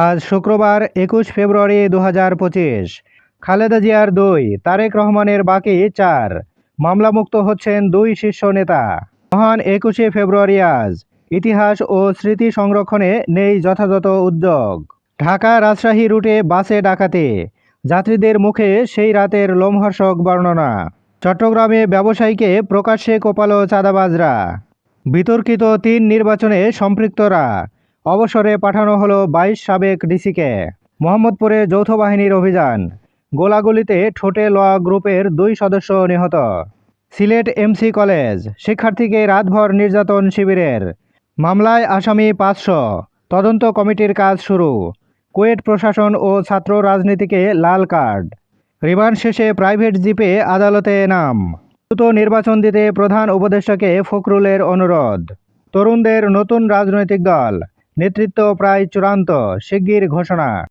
আজ শুক্রবার ২১ ফেব্রুয়ারি ২০২৫। খালেদা জিয়ার ২, তারেক রহমানের বাকি ৪। মামলামুক্ত হচ্ছেন ২ শীর্ষ নেতা। মহান ২১শে ফেব্রুয়ারি আজ। ইতিহাস ও স্মৃতি সংরক্ষণে নেই যথাযথ উদ্যোগ। ঢাকা রাজশাহী রুটে বাসে ডাকাতি, যাত্রীদের মুখে সেই রাতের লোমহর্ষক বর্ণনা। চট্টগ্রামে ব্যবসায়ীকে প্রকাশ্যে কোপালো চাঁদাবাজরা। বিতর্কিত ৩ নির্বাচনে সম্পৃক্তরা। অবসরে পাঠানো হলো ২২ সাবেক ডিসিকে। মোহাম্মদপুরে যৌথ বাহিনীর অভিযান, গোলাগুলিতে ঠোঁটে লোয়া গ্রুপের ২ সদস্য নিহত। সিলেট এমসি কলেজ, শিক্ষার্থীকে রাতভর নির্যাতন শিবিরের। মামলায় আসামি ৫০০, তদন্ত কমিটির কাজ শুরু। কুয়েট প্রশাসন ও ছাত্র রাজনীতিকে লাল কার্ড। রিমান্ড শেষে প্রাইভেট জিপে আদালতে নাম। দ্রুত নির্বাচন দিতে প্রধান উপদেষ্টাকে ফখরুলের অনুরোধ। তরুণদের নতুন রাজনৈতিক দল, নেতৃত্ব প্রায় চূড়ান্ত, শিগগির ঘোষণা।